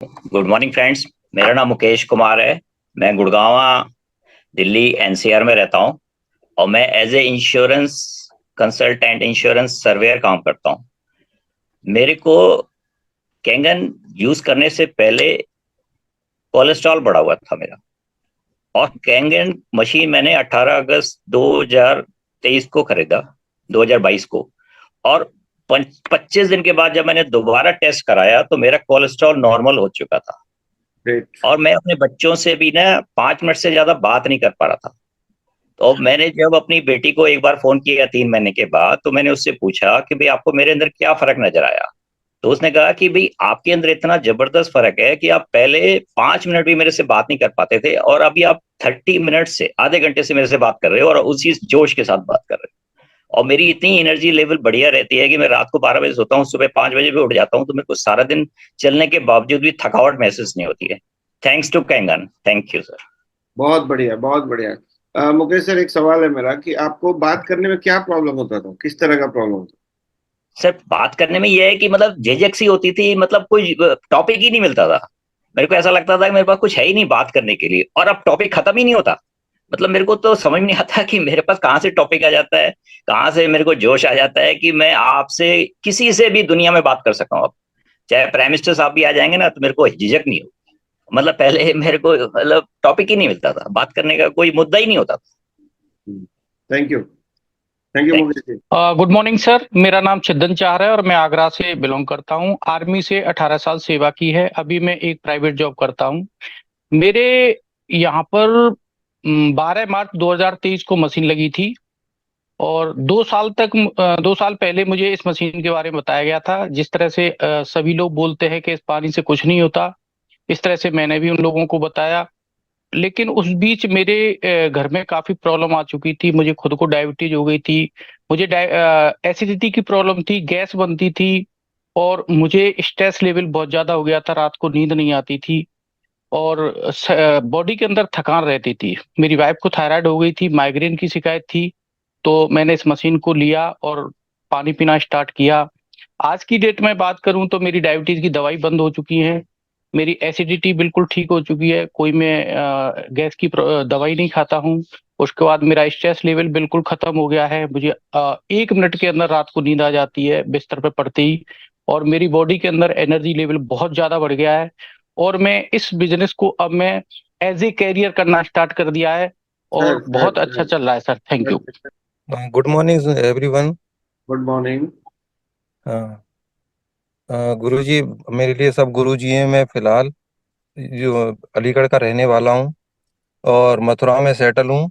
Good morning friends. मेरा नाम मुकेश कुमार है। मैं गुड़गांव दिल्ली एनसीआर में रहता हूं और मैं as a insurance consultant insurance surveyor काम करता हूं। मेरे को कैंगन यूज करने से पहले कोलेस्ट्रॉल बढ़ा हुआ था मेरा। और कैंगन मशीन मैंने 18 अगस्त 2023 को खरीदा, 2022 को। और 25 दिन के बाद जब मैंने दोबारा टेस्ट कराया तो मेरा कोलेस्ट्रॉल नॉर्मल हो चुका था। ग्रेट। और मैं अपने बच्चों से भी ना 5 मिनट से ज्यादा बात नहीं कर पा रहा था। तो मैंने जब अपनी बेटी को एक बार फोन किया 3 महीने के बाद, तो मैंने उससे पूछा कि भाई आपको मेरे अंदर क्या फर्क नजर आया। तो उसने कहा कि भाई आपके अंदर इतना जबरदस्त फर्क है कि आप पहले 5 मिनट भी मेरे से बात नहीं कर पाते थे और अभी आप 30 मिनट से आधे घंटे से मेरे से बात कर रहे हो और उसी जोश के साथ बात कर रहे हो। और मेरी इतनी एनर्जी लेवल बढ़िया रहती है कि मैं रात को 12 बजे सोता हूँ, सुबह 5 बजे भी उठ जाता हूँ, तो मेरे को सारा दिन चलने के बावजूद भी थकावट महसूस नहीं होती है। Thanks to Kangen. Thank you sir. बहुत बढ़िया, बहुत बढ़िया। मुकेश सर, एक सवाल है मेरा कि आपको बात करने में क्या प्रॉब्लम होता था, किस तरह का प्रॉब्लम होता सर बात करने में यह है कि मतलब झिझक सी होती थी, मतलब कोई टॉपिक ही नहीं मिलता था। मेरे को ऐसा लगता था कि मेरे पास कुछ है ही नहीं बात करने के लिए, और अब टॉपिक खत्म ही नहीं होता। मतलब मेरे को तो समझ नहीं आता कि मेरे पास कहाँ से टॉपिक आ जाता है, कहाँ से मेरे को जोश आ जाता है कि मैं आपसे किसी से भी दुनिया में बात कर सकता हूँ। अब चाहे प्राइम मिनिस्टर साहब भी आ जाएंगे ना तो मेरे को झिझक नहीं होगी। मतलब पहले मेरे को मतलब टॉपिक ही नहीं मिलता था, बात करने का कोई मुद्दा ही नहीं होता था। है? Thank you. Thank you thank Mukesh ji. Good morning sir, मेरा नाम चिदन चाहर है और मैं आगरा से बिलोंग करता हूँ। आर्मी से 18 साल सेवा की है। अभी मैं एक प्राइवेट जॉब करता हूँ। मेरे यहाँ पर 12 मार्च 2023 को मशीन लगी थी और 2 साल तक 2 साल पहले मुझे इस मशीन के बारे में बताया गया था। जिस तरह से सभी लोग बोलते हैं कि इस पानी से कुछ नहीं होता, इस तरह से मैंने भी उन लोगों को बताया। लेकिन उस बीच मेरे घर में काफी प्रॉब्लम आ चुकी थी। मुझे खुद को डायबिटीज हो गई थी, मुझे एसिडिटी की प्रॉब्लम थी, गैस बनती थी और मुझे स्ट्रेस लेवल बहुत ज्यादा हो गया था। रात को नींद नहीं आती थी और बॉडी के अंदर थकान रहती थी। मेरी वाइफ को थायराइड हो गई थी, माइग्रेन की शिकायत थी। तो मैंने इस मशीन को लिया और पानी पीना स्टार्ट किया। आज की डेट में बात करूं तो मेरी डायबिटीज की दवाई बंद हो चुकी है, मेरी एसिडिटी बिल्कुल ठीक हो चुकी है, कोई मैं गैस की दवाई नहीं खाता हूँ। उसके बाद मेरा स्ट्रेस लेवल बिल्कुल खत्म हो गया है। मुझे 1 मिनट के अंदर रात को नींद आ जाती है बिस्तर पे पड़ते ही। और मेरी बॉडी के अंदर एनर्जी लेवल बहुत ज्यादा बढ़ गया है और मैं इस बिजनेस को अब मैं एज ए कैरियर करना स्टार्ट कर दिया है सर और सर बहुत अच्छा चल रहा है sir. Thank you. Sir, good morning everyone. Good morning. Guruji, मेरे लिए सब गुरुजी हैं। मैं फिलहाल जो अलीगढ़ का रहने वाला हूँ और मथुरा में सेटल हूँ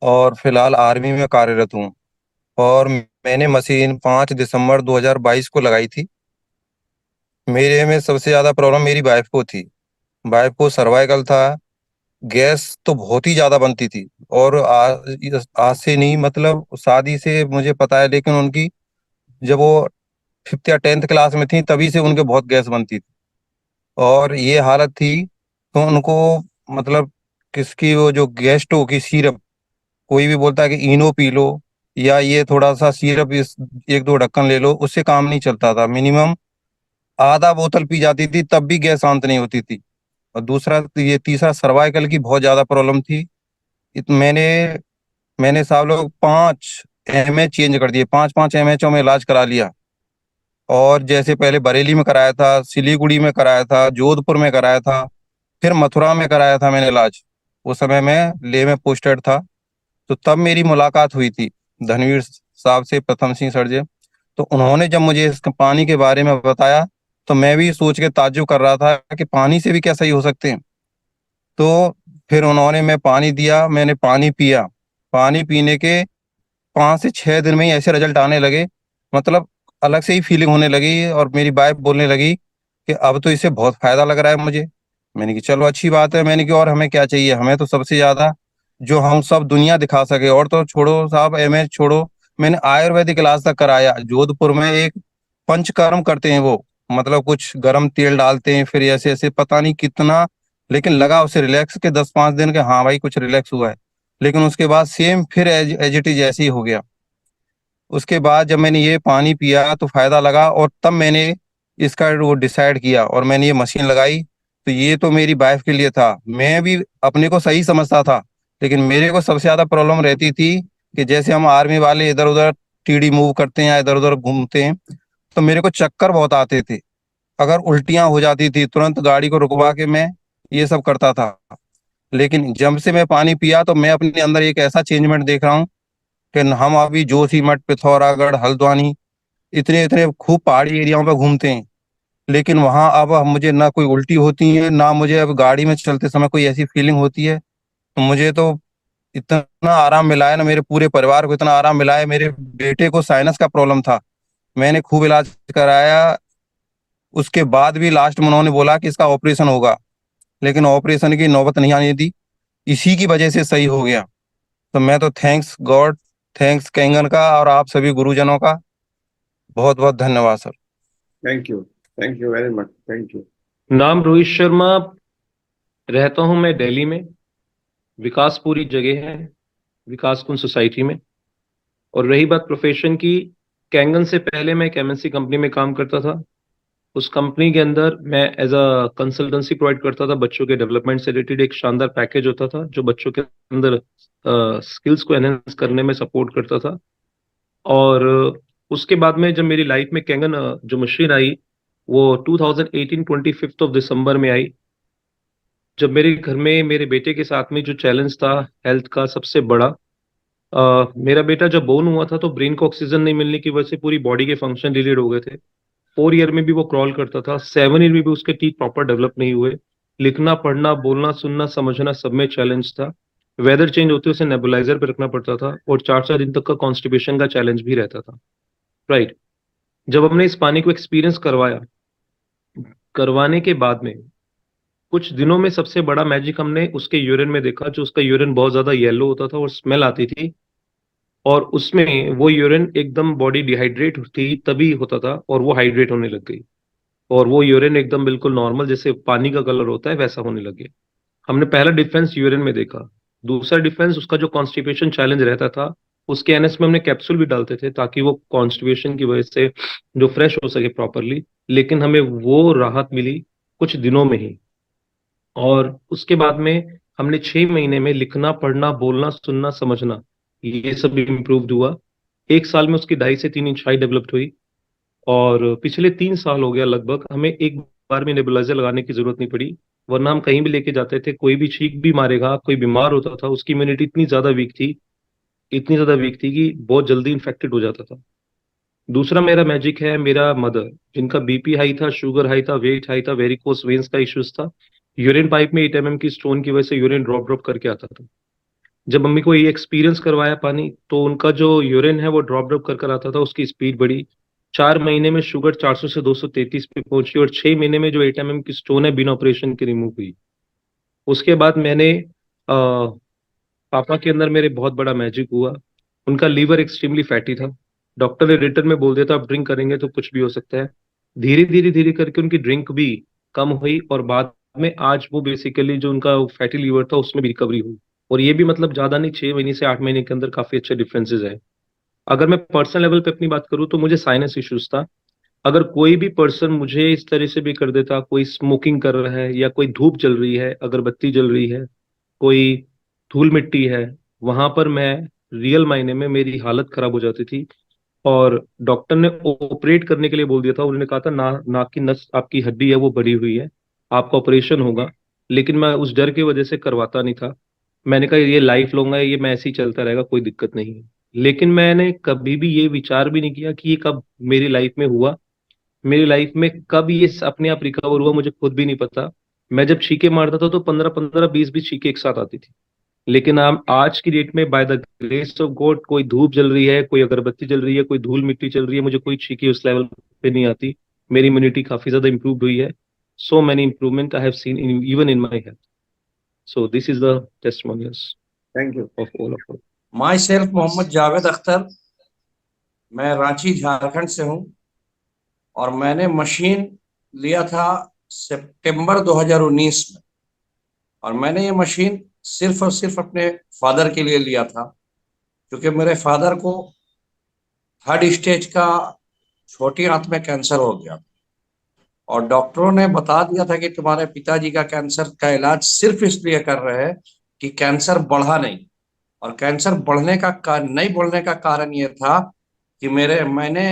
और फिलहाल आर्मी में कार्यरत हूँ। और मैंने मशीन 5 दिसंबर 2022 को लगाई थी। मेरे में सबसे ज़्यादा प्रॉब्लम मेरी वाइफ को थी। वाइफ को सर्वाइकल था, गैस तो बहुत ही ज़्यादा बनती थी। और आज से नहीं, मतलब शादी से मुझे पता है, लेकिन उनकी जब वो 5th या 10th क्लास में थी तभी से उनके बहुत गैस बनती थी। और ये हालत थी तो उनको, मतलब किसकी, वो जो गेस्टो की सिरप, कोई भी बोलता है कि इनो पी लो या ये थोड़ा सा सिरप, इस 1-2 ढक्कन ले लो, उससे काम नहीं चलता था। मिनिमम आधा बोतल पी जाती थी तब भी गैस शांत नहीं होती थी। और दूसरा, ये तीसरा, सर्वाइकल की बहुत ज्यादा प्रॉब्लम थी। मैंने मैंने साहब लोग 5 MH चेंज कर दिए, 5-5 MHों में इलाज करा लिया। और जैसे पहले बरेली में कराया था, सिलीगुड़ी में कराया था, जोधपुर में कराया था, फिर मथुरा में कराया था मैंने इलाज। उस समय मैं लेह में पोस्टेड था। तो तब मेरी मुलाकात हुई थी धनवीर साहब से, प्रथम सिंह सर जी। तो उन्होंने जब मुझे इस पानी के बारे में बताया तो मैं भी सोच के ताज्जुब कर रहा था कि पानी से भी क्या सही हो सकते हैं। तो फिर उन्होंने मैं पानी दिया, मैंने पानी पिया। पानी पीने के 5 से 6 दिन में ही ऐसे रिजल्ट आने लगे, मतलब अलग से ही फीलिंग होने लगी। और मेरी वाइफ बोलने लगी कि अब तो इससे बहुत फायदा लग रहा है मुझे। मैंने कि चलो अच्छी बात है। मैंने कि और हमें क्या चाहिए, हमें तो सबसे ज्यादा जो हम सब दुनिया दिखा सके, और तो छोड़ो साहब, MS छोड़ो, मैंने आयुर्वेदिक इलाज तक कराया। जोधपुर में एक पंचकर्म करते हैं वो, मतलब कुछ गर्म तेल डालते हैं, फिर ऐसे ऐसे पता नहीं कितना, लेकिन लगा उसे रिलैक्स के 10-5 दिन के, हाँ भाई कुछ रिलैक्स हुआ है। लेकिन उसके बाद सेम फिर एज एज इट इज ऐसे ही हो गया। उसके बाद जब मैंने ये पानी पिया तो फायदा लगा, और तब मैंने इसका वो डिसाइड किया और मैंने ये मशीन लगाई। तो ये तो मेरी वाइफ के लिए था। मैं भी अपने को सही समझता था, लेकिन मेरे को सबसे ज्यादा प्रॉब्लम रहती थी कि जैसे हम आर्मी वाले इधर उधर टीडी मूव करते हैं या इधर उधर घूमते हैं, तो मेरे को चक्कर बहुत आते थे। अगर उल्टियां हो जाती थी, तुरंत गाड़ी को रुकवा के मैं ये सब करता था। लेकिन जब से मैं पानी पिया तो मैं अपने अंदर एक ऐसा चेंजमेंट देख रहा हूँ कि हम अभी जोशीमठ, पिथौरागढ़, हल्द्वानी, इतने इतने खूब पहाड़ी एरियाओं पे घूमते हैं, लेकिन वहां अब मुझे ना कोई उल्टी होती है, ना मुझे अब गाड़ी में चलते समय कोई ऐसी फीलिंग होती है। तो मुझे तो इतना आराम मिला है ना, मेरे पूरे परिवार को इतना आराम मिला है। मेरे बेटे को साइनस का प्रॉब्लम था, मैंने खूब इलाज कराया, उसके बाद भी लास्ट में उन्होंने बोला कि इसका ऑपरेशन होगा, लेकिन ऑपरेशन की नौबत नहीं आनी थी, इसी की वजह से सही हो गया। तो मैं तो थैंक्स गॉड, थैंक्स कैंगन का और आप सभी गुरुजनों का बहुत बहुत धन्यवाद sir. Thank you very much, thank you. नाम रोहित शर्मा, रहता हूं मैं दिल्ली में, विकासपुरी जगह है, विकास कुंज सोसाइटी में। और रही बात प्रोफेशन की, कैंगन से पहले मैं एक एमएनसी कंपनी में काम करता था। उस कंपनी के अंदर मैं एज अ कंसल्टेंसी प्रोवाइड करता था, बच्चों के डेवलपमेंट से रिलेटेड एक शानदार पैकेज होता था जो बच्चों के अंदर स्किल्स को एनहेंस करने में सपोर्ट करता था। और उसके बाद में जब मेरी लाइफ में कैंगन जो मशीन आई, वो 2018 25 ऑफ दिसंबर में आई, जब मेरे घर में मेरे बेटे के साथ में जो चैलेंज था हेल्थ का सबसे बड़ा। मेरा बेटा जब बोर्न हुआ था तो ब्रेन को ऑक्सीजन नहीं मिलने की वजह से पूरी बॉडी के फंक्शन डिलीड हो गए थे। 4 ईयर में भी वो क्रॉल करता था, 7 ईयर में भी उसके टीथ प्रॉपर डेवलप नहीं हुए। लिखना, पढ़ना, बोलना, सुनना, समझना सब में चैलेंज था। वेदर चेंज होते उसे नेबुलाइजर पे रखना पड़ता था और 4 4 दिन तक का कॉन्स्टिपेशन का चैलेंज भी रहता था। राइट। जब हमने इस पानी को एक्सपीरियंस करवाया, करवाने के बाद में कुछ दिनों में सबसे बड़ा मैजिक हमने उसके यूरिन में देखा। जो उसका यूरिन बहुत ज्यादा येलो होता था और स्मेल आती थी, और उसमें वो यूरिन एकदम बॉडी डिहाइड्रेट थी तभी होता था और वो हाइड्रेट होने लग गई। और वो यूरिन एकदम बिल्कुल नॉर्मल जैसे पानी का कलर होता है वैसा होने लगे। हमने पहला डिफरेंस यूरिन में देखा। दूसरा डिफरेंस, उसका जो कॉन्स्टिपेशन चैलेंज रहता था, उसके एनएस में हमने कैप्सूल भी डालते थे ताकि वो कॉन्स्टिपेशन की वजह से जो फ्रेश हो सके प्रॉपरली, लेकिन हमें वो राहत मिली कुछ दिनों में ही। और उसके बाद में हमने 6 महीने में लिखना, पढ़ना, बोलना, सुनना, समझना, ये सब इम्प्रूव्ड हुआ। 1 साल में उसकी 2.5 से 3 इंच हाइट डेवलप्ड हुई। और पिछले 3 साल हो गया लगभग, हमें एक बार में नेबुलाइजर लगाने की जरूरत नहीं पड़ी। वरना हम कहीं भी लेके जाते थे, कोई भी छींक भी मारेगा, कोई बीमार होता था, उसकी इम्यूनिटी इतनी ज्यादा वीक थी, इतनी ज्यादा वीक थी कि बहुत जल्दी इन्फेक्टेड हो जाता था। दूसरा मेरा मैजिक है मेरा मदर, जिनका बीपी हाई था, शुगर हाई था, वेट हाई था, वेरिकोस वेन्स का इश्यूज था। यूरिन पाइप में 8 mm की स्टोन की वजह से यूरिन ड्रॉप ड्रॉप करके आता था। जब मम्मी को ये एक्सपीरियंस करवाया पानी, तो उनका जो यूरिन है वो ड्रॉप ड्रॉप कर कर आता था, उसकी स्पीड बढ़ी। 4 महीने में शुगर 400 से 233 पे पहुंची और 6 महीने में जो 8 mm की स्टोन है बिना ऑपरेशन के रिमूव हुई। उसके बाद मैंने पापा के अंदर मेरे बहुत बड़ा मैजिक हुआ। उनका लीवर एक्सट्रीमली फैटी था। डॉक्टर ने रिटर्न में बोल दिया था आप ड्रिंक करेंगे तो कुछ भी हो सकता है। धीरे धीरे धीरे करके उनकी ड्रिंक भी कम हुई और बाद में आज वो बेसिकली जो उनका फैटी लीवर था उसमें भी रिकवरी हुई। और ये भी मतलब ज्यादा नहीं, 6 महीने से 8 महीने के अंदर काफी अच्छे डिफरेंसेस है। अगर मैं पर्सनल लेवल पे अपनी बात करूँ तो मुझे साइनस इश्यूज था। अगर कोई भी पर्सन मुझे इस तरह से भी कर देता, कोई स्मोकिंग कर रहा है या कोई धूप जल रही है, अगरबत्ती जल रही है, कोई धूल मिट्टी है, वहां पर मैं रियल मायने में मेरी हालत खराब हो जाती थी। और डॉक्टर ने ऑपरेट करने के लिए बोल दिया था। उन्होंने कहा था नाक की नस आपकी हड्डी है वो बड़ी हुई है, आपका ऑपरेशन होगा। लेकिन मैं उस डर की वजह से करवाता नहीं था। मैंने कहा ये लाइफ लॉन्ग है, ये मैं ऐसे ही चलता रहेगा, कोई दिक्कत नहीं है। लेकिन मैंने कभी भी ये विचार भी नहीं किया कि ये कब मेरी लाइफ में हुआ, मेरी लाइफ में कब ये अपने आप रिकवर हुआ, मुझे खुद भी नहीं पता। मैं जब छींके मारता था तो 15 15 20 20 छींके एक साथ आती थी। लेकिन हम आज की डेट में by the grace of God, कोई धूप जल रही है, कोई अगरबत्ती जल रही है, कोई धूल मिट्टी चल रही है, मुझे कोई छींके उस लेवल पे नहीं आती। मेरी इम्यूनिटी काफी ज्यादा इंप्रूव हुई है। So many improvement I have seen even in my health. So this is the testimonials thank you. Of all of. Myself Mohammad Javed Akhtar, मैं रांची झारखंड से हूँ और मैंने मशीन लिया था सितंबर 2019 में। और मैंने ये मशीन सिर्फ और सिर्फ अपने फादर के लिए लिया था, क्योंकि मेरे फादर को 3rd स्टेज का छोटी आंत में कैंसर हो गया और डॉक्टरों ने बता दिया था कि तुम्हारे पिताजी का कैंसर का इलाज सिर्फ इसलिए कर रहे हैं कि कैंसर बढ़ा नहीं। और कैंसर नहीं बढ़ने का कारण ये था कि मैंने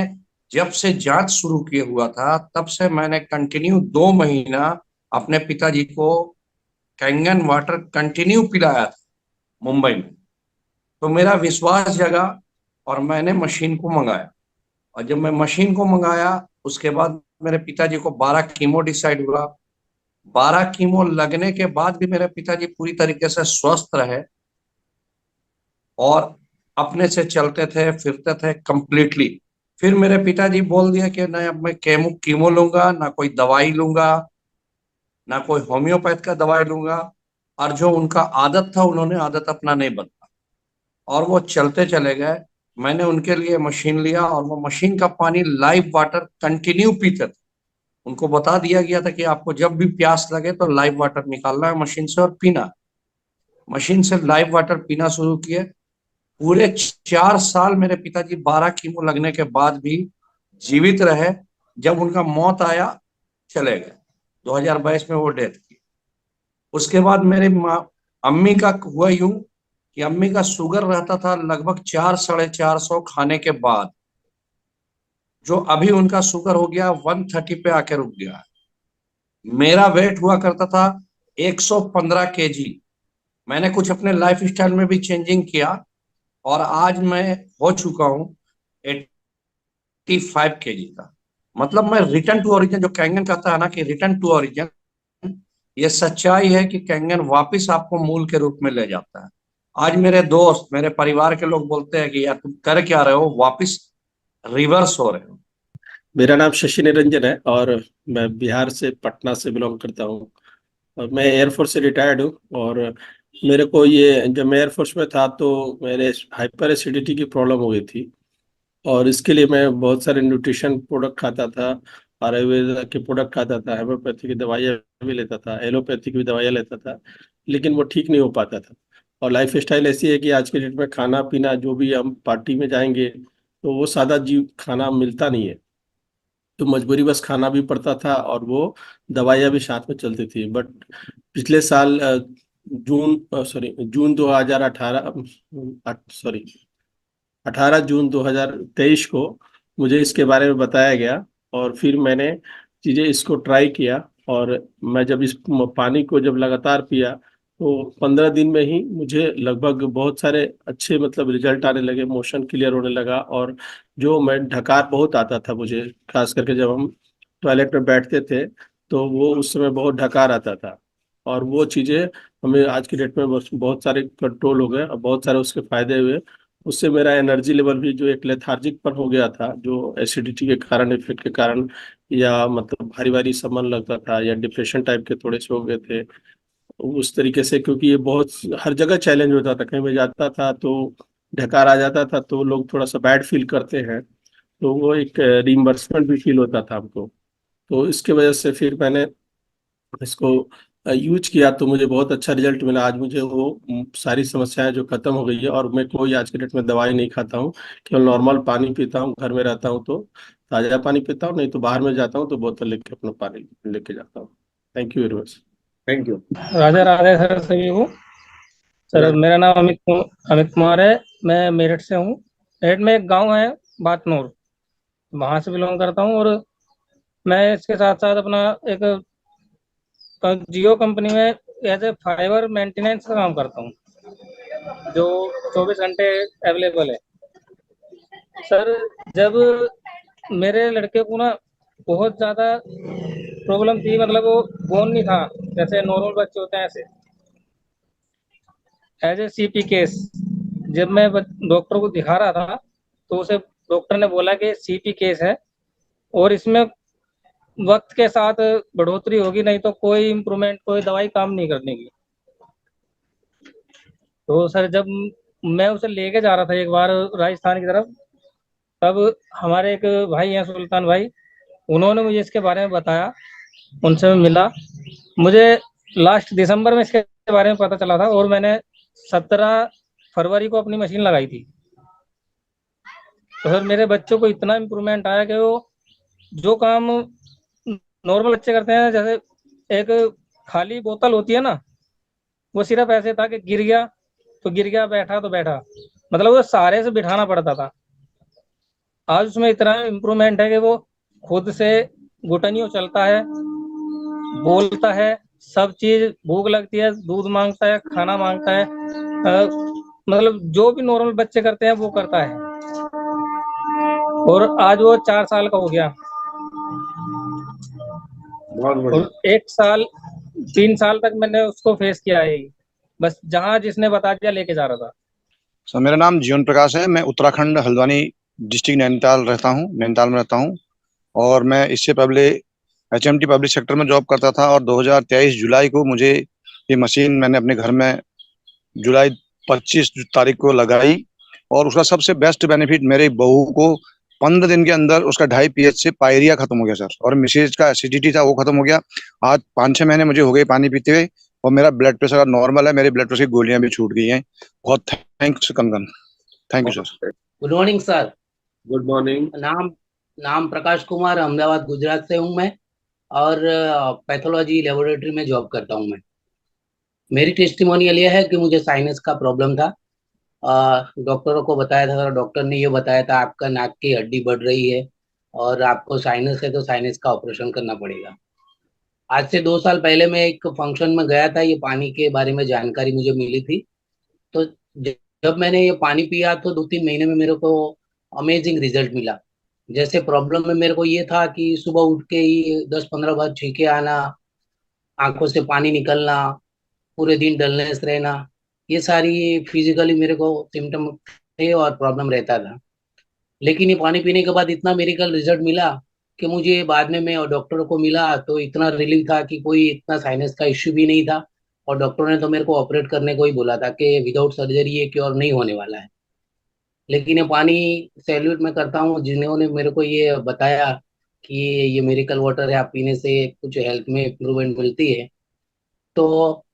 जब से जांच शुरू किए हुआ था तब से मैंने कंटिन्यू 2 महीना अपने पिताजी को कैंगन वाटर कंटिन्यू पिलाया था मुंबई में। तो मेरा विश्वास जगा और मैंने मशीन को मंगाया। और जब मैं मशीन को मंगाया उसके बाद मेरे पिताजी को 12 कीमो डिसाइड हुआ। 12 कीमो लगने के बाद भी मेरे पिताजी पूरी तरीके से स्वस्थ रहे और अपने से चलते थे फिरते थे कंप्लीटली। फिर मेरे पिताजी बोल दिया कि नहीं, अब मैं कीमो लूंगा, ना कोई दवाई लूंगा, ना कोई होम्योपैथ का दवाई लूंगा। और जो उनका आदत था उन्होंने आदत अपना नहीं बदला और वो चलते चले गए। मैंने उनके लिए मशीन लिया और वो मशीन का पानी लाइव वाटर कंटिन्यू पीते थे। उनको बता दिया गया था कि आपको जब भी प्यास लगे तो लाइव वाटर निकालना है मशीन से और पीना है। मशीन से लाइव वाटर पीना शुरू किए। पूरे 4 साल मेरे पिताजी 12 कीमो लगने के बाद भी जीवित रहे। जब उनका मौत आया चले गए। 2022 में वो डेथ की। उसके बाद मेरे अम्मी का हुआ यूं कि अम्मी का शुगर रहता था लगभग 400-450 खाने के बाद, जो अभी उनका शुगर हो गया 130 पे आके रुक गया। मेरा वेट हुआ करता था 115 केजी। मैंने कुछ अपने लाइफ स्टाइल में भी चेंजिंग किया और आज मैं हो चुका हूँ 85 केजी का। मतलब मैं रिटर्न टू ओरिजिन, जो कैंगन कहता है ना कि रिटर्न टू ओरिजिन, ये सच्चाई है कि कैंगन वापस आपको मूल के रूप में ले जाता है। आज मेरे दोस्त, मेरे परिवार के लोग बोलते हैं कि यार तुम कर क्या रहे हो, वापस रिवर्स हो रहे हो। मेरा नाम शशि निरंजन है और मैं बिहार से, पटना से बिलोंग करता हूँ। और मैं एयरफोर्स से रिटायर्ड हूँ। और मेरे को ये, जब मैं एयरफोर्स में था तो मेरे हाइपर एसिडिटी की प्रॉब्लम हो गई थी और इसके लिए मैं बहुत सारे न्यूट्रिशन प्रोडक्ट खाता था, आयुर्वेद के प्रोडक्ट खाता था, होम्योपैथी की दवाइयाँ भी लेता था, एलोपैथी की भी दवाइयाँ लेता था, लेकिन वो ठीक नहीं हो पाता था। और लाइफ स्टाइल ऐसी है कि आज के डेट में खाना पीना, जो भी हम पार्टी में जाएंगे तो वो सादा जीव खाना मिलता नहीं है, तो मजबूरी बस खाना भी पड़ता था और वो दवाइयाँ भी साथ में चलती थी। बट पिछले साल जून 2018, सॉरी 18 जून 2023 को मुझे इसके बारे में बताया गया और फिर मैंने चीज़ें इसको ट्राई किया। और मैं जब इस पानी को जब लगातार पिया तो 15 दिन में ही मुझे लगभग बहुत सारे अच्छे मतलब रिजल्ट आने लगे, मोशन क्लियर होने लगा। और जो मैं ढकार बहुत आता था मुझे, खास करके जब हम टॉयलेट में बैठते थे तो वो उस समय बहुत ढकार आता था। और वो चीज़ें हमें आज की डेट में बहुत सारे कंट्रोल हो गए और बहुत सारे उसके फायदे हुए। उससे मेरा एनर्जी लेवल भी, जो एक लेथार्जिक पर हो गया था, जो एसिडिटी के कारण, इफेक्ट के कारण, या मतलब भारी भारी सा मन लगता था या डिप्रेशन टाइप के थोड़े से हो गए थे उस तरीके से, क्योंकि ये बहुत हर जगह चैलेंज होता था। कहीं भी जाता था तो ढकार आ जाता था तो लोग थोड़ा सा बैड फील करते हैं, तो वो एक रीइंबर्समेंट भी फील होता था हमको। तो इसके वजह से फिर मैंने इसको यूज किया तो मुझे बहुत अच्छा रिजल्ट मिला। आज मुझे वो सारी समस्याएं जो खत्म हो गई है और मैं कोई आज के डेट में दवाई नहीं खाता हूँ, केवल नॉर्मल पानी पीता हूँ। घर में रहता हूँ तो ताज़ा पानी पीता हूँ, नहीं तो बाहर में जाता हूँ तो बोतल लेके अपना पानी लेके जाता हूँ। Thank you very much. Thank you. Radhe Radhe sir सभी को। सर मेरा नाम अमित कुमार है। मैं मेरठ से हूँ। मेरठ में एक गांव है बातनूर, वहाँ से बिलोंग करता हूँ। और मैं इसके साथ साथ अपना एक जियो कंपनी में एज ए फाइबर मेंटेनेंस का काम करता हूँ, जो 24 घंटे अवेलेबल है। सर जब मेरे लड़के को ना बहुत ज़्यादा प्रॉब्लम थी, मतलब वो बोन नहीं था जैसे नॉर्मल बच्चे होते हैं, ऐसे एज ए सीपी केस। जब मैं डॉक्टर को दिखा रहा था तो उसे डॉक्टर ने बोला कि सीपी केस है और इसमें वक्त के साथ बढ़ोतरी होगी, नहीं तो कोई इम्प्रूवमेंट, कोई दवाई काम नहीं करने की। तो सर जब मैं उसे लेके जा रहा था एक बार राजस्थान की तरफ, तब हमारे एक भाई हैं सुल्तान भाई, उन्होंने मुझे इसके बारे में बताया। उनसे मैं मिला। मुझे लास्ट दिसंबर में इसके बारे में पता चला था और मैंने 17 फरवरी को अपनी मशीन लगाई थी। तो सर मेरे बच्चों को इतना इम्प्रूवमेंट आया कि वो जो काम नॉर्मल बच्चे करते हैं, जैसे एक खाली बोतल होती है ना, वो सिर्फ ऐसे था कि गिर गया तो गिर गया, बैठा तो बैठा, मतलब वो सहारे से बिठाना पड़ता था। आज उसमें इतना इम्प्रूवमेंट है कि वो खुद से घुटनियों चलता है, बोलता है, सब चीज, भूख लगती है, दूध मांगता है, खाना मांगता है, मतलब जो भी नॉर्मल बच्चे करते हैं वो करता है। और आज वो 4 साल का हो गया, बहुत बढ़िया। और 1 साल 3 साल तक मैंने उसको फेस किया है, बस जहाँ जिसने बता दिया लेके जा रहा था। सर मेरा नाम जीवन प्रकाश है। मैं उत्तराखंड हल्द्वानी डिस्ट्रिक्ट नैनीताल में रहता हूँ। और मैं इससे पहले HMT पब्लिक सेक्टर में जॉब करता था। और 2023 जुलाई को मुझे ये मशीन मैंने अपने घर में जुलाई 25 तारीख को लगाई। और उसका सबसे बेस्ट बेनिफिट, मेरे बहू को 15 दिन के अंदर उसका 2.5 pH से पायरिया खत्म हो गया सर। और मिसेज का एसिडिटी था वो खत्म हो गया। आज 5-6 महीने मुझे हो गए पानी पीते हुए। और मेरा ब्लड प्रेशर नॉर्मल है, मेरे ब्लड प्रेशर की गोलियां भी छूट गई हैं। बहुत थैंक्स कंगन, thank you sir. Good morning sir. Good morning. नाम प्रकाश कुमार, अहमदाबाद गुजरात से हूँ मैं, और पैथोलॉजी लेबोरेटरी में जॉब करता हूँ मैं। मेरी टेस्टिमोनियल ये है कि मुझे साइनस का प्रॉब्लम था। डॉक्टरों को बताया था, डॉक्टर ने ये बताया था आपका नाक की हड्डी बढ़ रही है और आपको साइनस है, तो साइनस का ऑपरेशन करना पड़ेगा। आज से 2 साल पहले मैं एक फंक्शन में गया था, ये पानी के बारे में जानकारी मुझे मिली थी। तो जब मैंने ये पानी पिया तो 2-3 महीने में मेरे को अमेजिंग रिजल्ट मिला। जैसे प्रॉब्लम में मेरे को ये था कि सुबह उठ के ही 10-15 बार छींके आना, आंखों से पानी निकलना, पूरे दिन डलनेस रहना, ये सारी फिजिकली मेरे को सिम्टम थे और प्रॉब्लम रहता था। लेकिन ये पानी पीने के बाद इतना मेडिकल रिजल्ट मिला कि मुझे बाद में मैं डॉक्टरों को मिला तो इतना रिलीफ था कि कोई इतना साइनस का इश्यू भी नहीं था। और डॉक्टरों ने तो मेरे को ऑपरेट करने को ही बोला था कि विदाउट सर्जरी ये क्योर नहीं होने वाला है। लेकिन ये पानी सैल्यूट मैं करता हूँ जिन्होंने मेरे को ये बताया कि ये मेडिकल वाटर है, आप पीने से कुछ हेल्थ में इम्प्रूवमेंट मिलती है। तो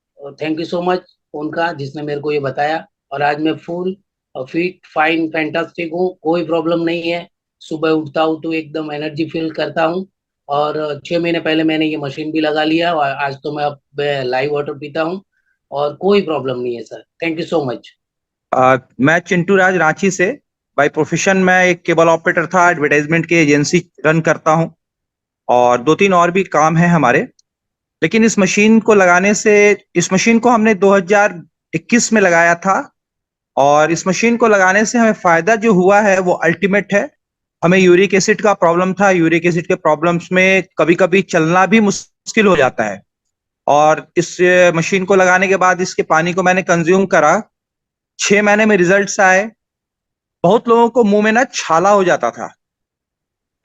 थैंक यू सो मच उनका, जिसने मेरे को ये बताया। और आज मैं फुल फिट फाइन फैंटास्टिक हूँ, कोई प्रॉब्लम नहीं है। सुबह उठता हूँ तो एकदम एनर्जी फील करता हूँ। और 6 महीने पहले मैंने ये मशीन भी लगा लिया और आज तो मैं अब लाइव वाटर पीता हूँ और कोई प्रॉब्लम नहीं है sir. Thank you so much. मैं चिंटू राज, रांची से। बाय प्रोफेशन मैं एक केबल ऑपरेटर था, एडवर्टाइजमेंट की एजेंसी रन करता हूं और 2-3 और भी काम है हमारे। लेकिन इस मशीन को लगाने से, इस मशीन को हमने 2021 में लगाया था और इस मशीन को लगाने से हमें फायदा जो हुआ है वो अल्टीमेट है। हमें यूरिक एसिड का प्रॉब्लम था, यूरिक एसिड के प्रॉब्लम्स में कभी कभी चलना भी मुश्किल हो जाता है। और इस मशीन को लगाने के बाद इसके पानी को मैंने कंज्यूम करा, 6 महीने में रिजल्ट्स आए। बहुत लोगों को मुंह में ना छाला हो जाता था।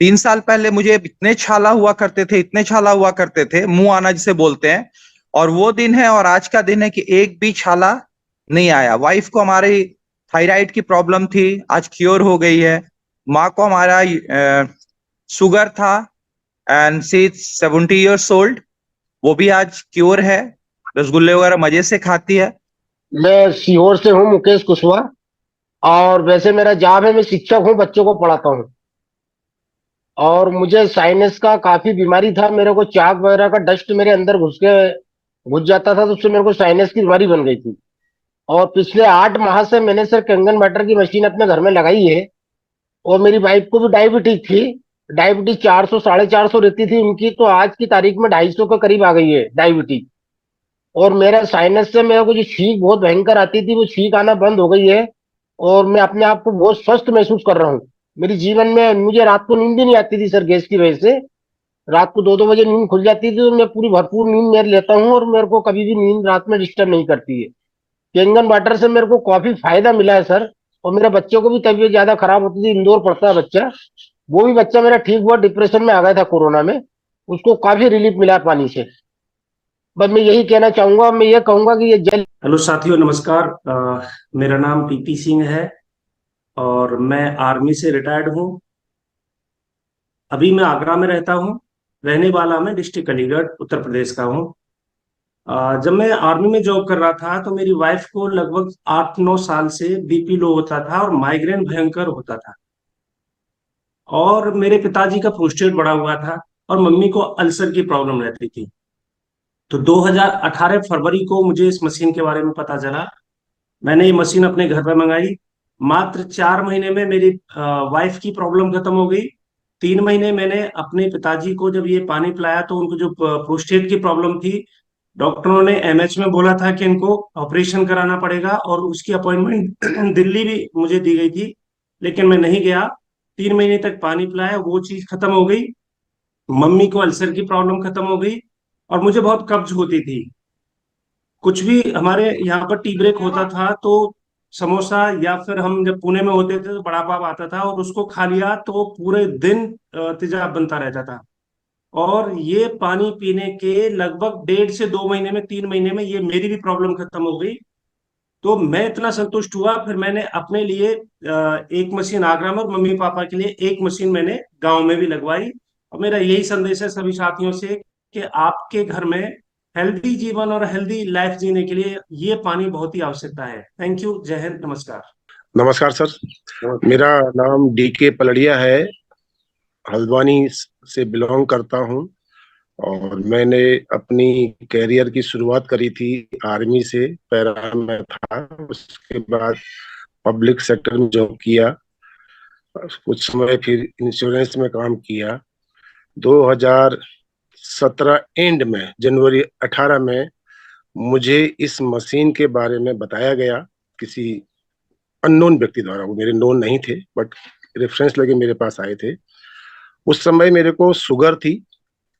3 साल पहले मुझे इतने छाला हुआ करते थे, मुंह आना जिसे बोलते हैं। और वो दिन है और आज का दिन है कि एक भी छाला नहीं आया। वाइफ को हमारी थायराइड की प्रॉब्लम थी, आज क्योर हो गई है। माँ को हमारा शुगर था एंड शी 70 years old, वो भी आज क्योर है, रसगुल्ले वगैरह मजे से खाती है। मैं सीहोर से हूँ, मुकेश कुशवाहा, और वैसे मेरा जॉब है, मैं शिक्षक हूँ, बच्चों को पढ़ाता हूँ। और मुझे साइनस का काफी बीमारी था, मेरे को चाक वगैरह का डस्ट मेरे अंदर घुस जाता था, तो उससे मेरे को साइनस की बीमारी बन गई थी। और पिछले 8 माह से मैंने सर कंगन वाटर की मशीन अपने घर में लगाई है। और मेरी वाइफ को भी डायबिटीज थी, डायबिटीज 400 450 रहती थी उनकी, तो आज की तारीख में 250 के करीब आ गई है डायबिटीज। और मेरा साइनस से मेरे को जो छींक बहुत भयंकर आती थी, वो छींक आना बंद हो गई है। और मैं अपने आप को बहुत स्वस्थ महसूस कर रहा हूँ। मेरे जीवन में मुझे रात को नींद भी नहीं आती थी सर, गैस की वजह से रात को 2-2 बजे नींद खुल जाती थी। तो मैं पूरी भरपूर नींद मेरे लेता हूँ और मेरे को कभी भी नींद रात में डिस्टर्ब नहीं करती है। कैंगन वाटर से मेरे को काफी फायदा मिला है सर। और मेरे बच्चों को भी तबीयत ज्यादा खराब होती थी, इंदौर पढ़ता है बच्चा, वो भी बच्चा मेरा ठीक हुआ, डिप्रेशन में आ गया था कोरोना में, उसको काफी रिलीफ मिला पानी से। बस मैं यही कहना चाहूंगा, मैं ये कहूंगा कि ये जल। हेलो साथियों, नमस्कार। मेरा नाम पीपी सिंह है और मैं आर्मी से रिटायर्ड हूँ। अभी मैं आगरा में रहता हूँ, रहने वाला मैं डिस्ट्रिक्ट अलीगढ़ उत्तर प्रदेश का हूँ। जब मैं आर्मी में जॉब कर रहा था तो मेरी वाइफ को लगभग 8-9 साल से बीपी लो होता था और माइग्रेन भयंकर होता था। और मेरे पिताजी का प्रोस्टेट बढ़ा हुआ था और मम्मी को अल्सर की प्रॉब्लम रहती थी। तो 2018 फरवरी को मुझे इस मशीन के बारे में पता चला। मैंने ये मशीन अपने घर पर मंगाई। मात्र 4 महीने में मेरी वाइफ की प्रॉब्लम खत्म हो गई। 3 महीने मैंने अपने पिताजी को जब ये पानी पिलाया तो उनको जो प्रोस्टेट की प्रॉब्लम थी, डॉक्टरों ने एमएच में बोला था कि इनको ऑपरेशन कराना पड़ेगा, और उसकी अपॉइंटमेंट दिल्ली भी मुझे दी गई थी, लेकिन मैं नहीं गया। 3 महीने तक पानी पिलाया, वो चीज खत्म हो गई। मम्मी को अल्सर की प्रॉब्लम खत्म हो गई, और मुझे बहुत कब्ज होती थी। कुछ भी हमारे यहाँ पर टी ब्रेक होता था तो समोसा, या फिर हम जब पुणे में होते थे तो बड़ा पाव आता था, और उसको खा लिया तो पूरे दिन तेजाब बनता रहता था। और ये पानी पीने के लगभग 1.5 से 2 महीने में, 3 महीने में ये मेरी भी प्रॉब्लम खत्म हो गई। तो मैं इतना संतुष्ट हुआ, फिर मैंने अपने लिए एक मशीन आगरा में और मम्मी पापा के लिए एक मशीन मैंने गांव में भी लगवाई। और मेरा यही संदेश है सभी साथियों से कि आपके घर में हेल्दी जीवन और हेल्दी लाइफ जीने के लिए ये पानी बहुत ही आवश्यकता है। Thank you. जय हिंद। नमस्कार। नमस्कार सर, मेरा नाम डीके पलड़िया है, हल्द्वानी से बिलोंग करता हूं। और मैंने अपनी कैरियर की शुरुआत करी थी आर्मी से, पैरा में था। उसके बाद पब्लिक सेक्टर में जॉब किया, कुछ समय फिर इंश्योरेंस में काम किया। 2017 एंड में, जनवरी 18 में मुझे इस मशीन के बारे में बताया गया किसी अननोन व्यक्ति द्वारा। वो मेरे नोन नहीं थे, बट रेफरेंस लेके मेरे पास आए थे। उस समय मेरे को शुगर थी,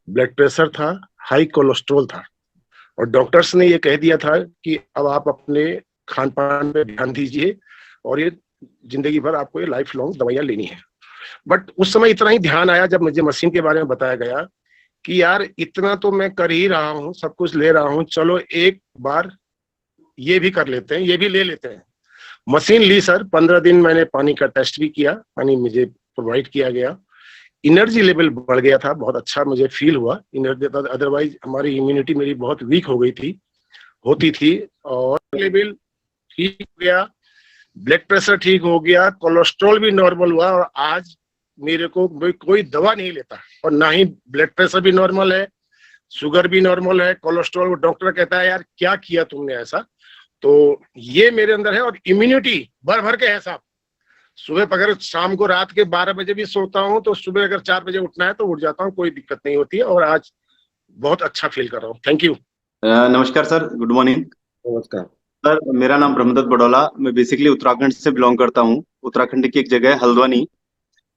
ब्लड प्रेशर था, हाई कोलेस्ट्रॉल था, और डॉक्टर्स ने ये कह दिया था कि अब आप अपने खान पान पे ध्यान दीजिए, और ये जिंदगी भर आपको ये लाइफ लॉन्ग दवाइयां लेनी है। बट उस समय इतना ही ध्यान आया जब मुझे मशीन के बारे में बताया गया कि यार इतना तो मैं कर ही रहा हूँ, सब कुछ ले रहा हूँ, चलो एक बार ये भी कर लेते हैं, ये भी ले लेते हैं। मशीन ली सर, 15 दिन मैंने पानी का टेस्ट भी किया, पानी मुझे प्रोवाइड किया गया। एनर्जी लेवल बढ़ गया था, बहुत अच्छा मुझे फील हुआ। एनर्जी, अदरवाइज हमारी इम्यूनिटी मेरी बहुत वीक हो गई थी, होती थी। और लेवल ठीक हो गया, ब्लड प्रेशर ठीक हो गया, कोलेस्ट्रॉल भी नॉर्मल हुआ, और आज मेरे को कोई दवा नहीं लेता, और ना ही ब्लड प्रेशर भी नॉर्मल है, शुगर भी नॉर्मल है, कोलेस्ट्रॉल। डॉक्टर कहता है यार क्या किया तुमने ऐसा। तो ये मेरे अंदर है, और इम्यूनिटी भर भर के है साहब। सुबह अगर शाम को रात के 12 बजे भी सोता हूँ तो सुबह अगर 4 बजे उठना है तो उठ जाता हूँ, कोई दिक्कत नहीं होती है, और आज बहुत अच्छा फील कर रहा हूँ। Thank you. नमस्कार सर, गुड मॉर्निंग। नमस्कार सर, मेरा नाम ब्रह्मदत्त बडौला, मैं बेसिकली उत्तराखंड से बिलोंग करता हूँ। उत्तराखंड की एक जगह है हल्द्वानी।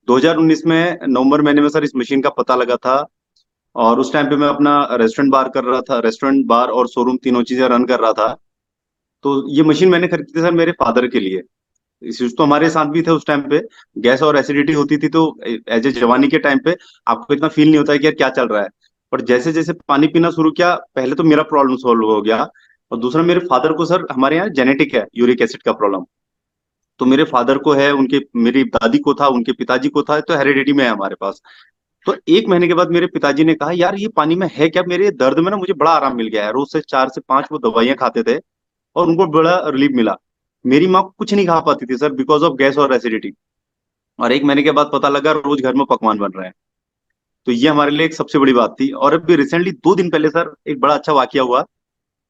2019 में नवंबर महीने में सर इस मशीन का पता लगा था, और उस टाइम पे मैं अपना रेस्टोरेंट बार कर रहा था, रेस्टोरेंट बार और शोरूम तीनों चीजें रन कर रहा था। तो ये मशीन मैंने खरीदी थी सर मेरे फादर के लिए। इश्यूज तो हमारे साथ भी थे उस टाइम पे, गैस और एसिडिटी होती थी। तो एज ए जवानी के टाइम पे आपको इतना फील नहीं होता है कि यार क्या चल रहा है, पर जैसे जैसे पानी पीना शुरू किया, पहले तो मेरा प्रॉब्लम सॉल्व हो गया, और दूसरा मेरे फादर को सर, हमारे यहाँ जेनेटिक है यूरिक एसिड का प्रॉब्लम। तो मेरे फादर को है, उनके मेरी दादी को था, उनके पिताजी को था, तो हेरिडिटी में है हमारे पास। तो 1 महीने के बाद मेरे पिताजी ने कहा यार ये पानी में है क्या, मेरे दर्द में ना मुझे बड़ा आराम मिल गया है। रोज से 4 से 5 वो दवाइयां खाते थे, और उनको बड़ा रिलीफ मिला। मेरी माँ कुछ नहीं खा पाती थी सर, बिकॉज ऑफ गैस और एसिडिटी। और 1 महीने के बाद पता लगा रोज घर में पकवान बन रहे हैं। तो ये हमारे लिए एक सबसे बड़ी बात थी। और अभी रिसेंटली 2 दिन पहले सर एक बड़ा अच्छा वाकया हुआ,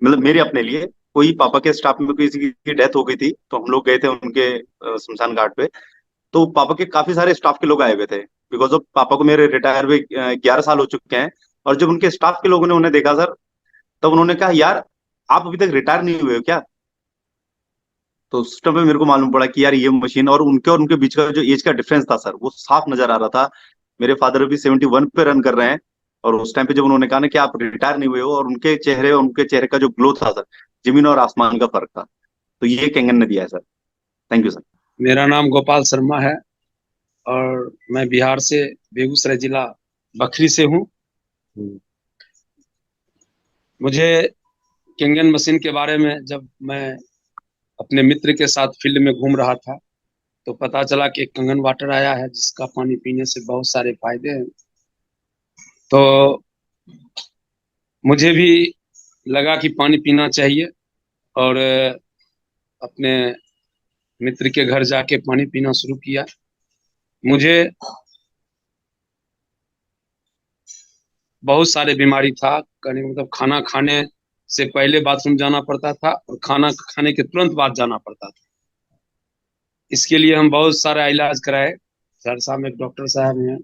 मतलब मेरे अपने लिए। कोई पापा के स्टाफ में किसी की डेथ हो गई थी, तो हम लोग गए थे उनके शमशान घाट पे। तो पापा के काफी सारे स्टाफ के लोग आए हुए थे, बिकॉज ऑफ पापा को मेरे रिटायर हुए 11 साल हो चुके हैं। और जब उनके स्टाफ के लोगों ने उन्हें देखा सर, तब उन्होंने कहा यार आप अभी तक रिटायर नहीं हुए हो क्या। तो उस टाइम पे मेरे को मालूम पड़ा कि यार ये मशीन, और उनके बीच का जो एज का डिफरेंस था सर, वो साफ नजर आ रहा था। मेरे फादर अभी 71 पे रन कर रहे हैं, और उस टाइम पे जब उन्होंने कहा ना कि आप रिटायर नहीं हुए हो, और उनके चेहरे का जो ग्लो था सर, जमीन और आसमान का फर्क था। तो ये कैंगन ने दिया है सर। Thank you sir. मेरा नाम गोपाल शर्मा है, और मैं बिहार से बेगूसराय जिला बखरी से हूँ। मुझे कैंगन मशीन के बारे में जब मैं अपने मित्र के साथ फील्ड में घूम रहा था, तो पता चला कि एक कंगन वाटर आया है जिसका पानी पीने से बहुत सारे फायदे हैं। तो मुझे भी लगा कि पानी पीना चाहिए, और अपने मित्र के घर जाके पानी पीना शुरू किया। मुझे बहुत सारे बीमारी था, कहने का मतलब खाना खाने से पहले बाथरूम जाना पड़ता था और खाना खाने के तुरंत बाद जाना पड़ता था। इसके लिए हम बहुत सारा इलाज कराए। सहरसा में एक डॉक्टर साहब हैं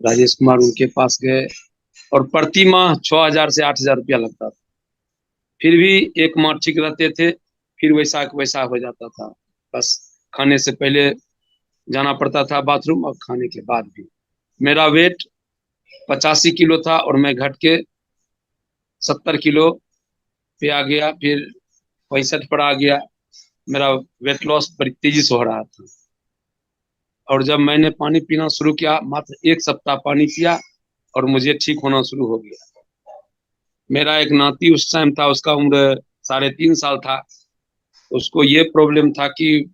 राजेश कुमार, उनके पास गए और प्रति माह 6,000 से 8,000 रुपया लगता था। फिर भी एक माह ठीक रहते थे, फिर वैसा वैसा हो जाता था। बस खाने से पहले जाना पड़ता था बाथरूम और खाने के बाद भी। मेरा वेट 85 किलो था और मैं घट के 70 किलो पे आ गया, फिर 65 पर आ गया। मेरा वेट लॉस बड़ी तेजी से हो रहा था। और जब मैंने पानी पीना शुरू किया, मात्र 1 सप्ताह पानी पिया और मुझे ठीक होना शुरू हो गया। मेरा एक नाती उस टाइम था, उसका उम्र 3.5 साल था। उसको ये प्रॉब्लम था कि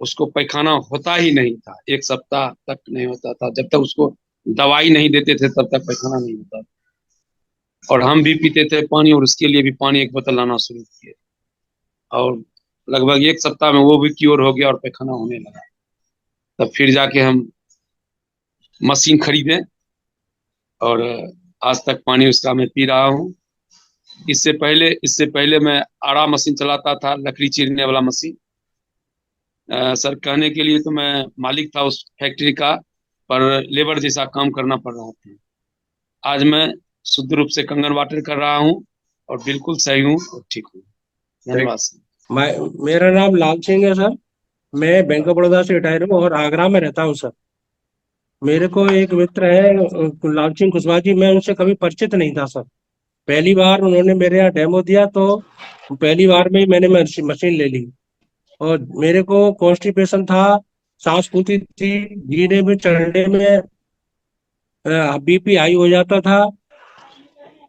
उसको पैखाना होता ही नहीं था, 1 सप्ताह तक नहीं होता था। जब तक उसको दवाई नहीं देते थे तब तक पैखाना नहीं होता था। और हम भी पीते थे पानी, और उसके लिए भी पानी 1 बोतल लाना शुरू किए और लगभग 1 सप्ताह में वो भी क्योर हो गया और पैखाना होने लगा। तब फिर जाके हम मशीन खरीदे और आज तक पानी उसका मैं पी रहा हूँ। इससे पहले मैं आड़ा मशीन चलाता था, लकड़ी चीरने वाला मशीन। सर कहने के लिए तो मैं मालिक था उस फैक्ट्री का, पर लेबर जैसा काम करना पड़ रहा था। आज मैं शुद्ध रूप से कंगन वाटर कर रहा हूँ और बिल्कुल सही हूँ और ठीक हूँ। धन्यवाद सर। मेरा नाम लाल सिंह है सर। मैं बैंक ऑफ बड़ौदा से रिटायर हूँ और आगरा में रहता हूँ सर। मेरे को एक मित्र है लाल सिंह कुशवाहा जी, मैं उनसे कभी परिचित नहीं था सर। पहली बार उन्होंने मेरे यहाँ डेमो दिया तो पहली बार में ही मैंने मशीन ले ली और मेरे को कॉन्स्टिपेशन था, सांस फूलती थी, जीने में चढ़ने में बीपी हाई हो जाता था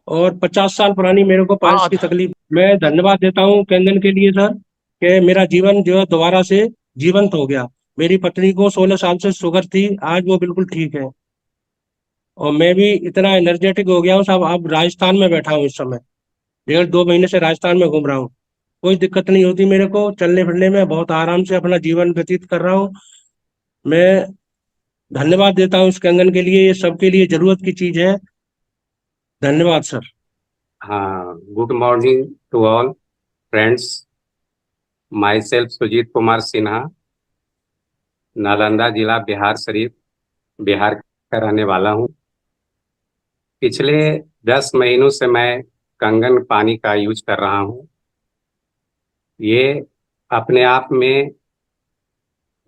और 50 साल पुरानी मेरे को पाइल्स की तकलीफ। मैं धन्यवाद देता हूँ कैंगन के लिए सर कि मेरा जीवन जो है दोबारा से जीवंत हो गया। मेरी पत्नी को 16 साल से शुगर थी, आज वो बिल्कुल ठीक है और मैं भी इतना एनर्जेटिक हो गया हूँ साहब। अब राजस्थान में बैठा हूँ इस समय, 1.5-2 महीने से राजस्थान में घूम रहा हूँ। कोई दिक्कत नहीं होती मेरे को, चलने फिरने में बहुत आराम से अपना जीवन व्यतीत कर रहा हूँ। मैं धन्यवाद देता हूँ इस कंगन के लिए, ये सबके लिए जरूरत की चीज है। धन्यवाद सर। हाँ, good morning to all friends. Myself Sujit Kumar Sinha, Nalanda जिला बिहार शरीफ, बिहार का रहने वाला हूँ। पिछले 10 महीनों से मैं कंगन पानी का यूज कर रहा हूँ। ये अपने आप में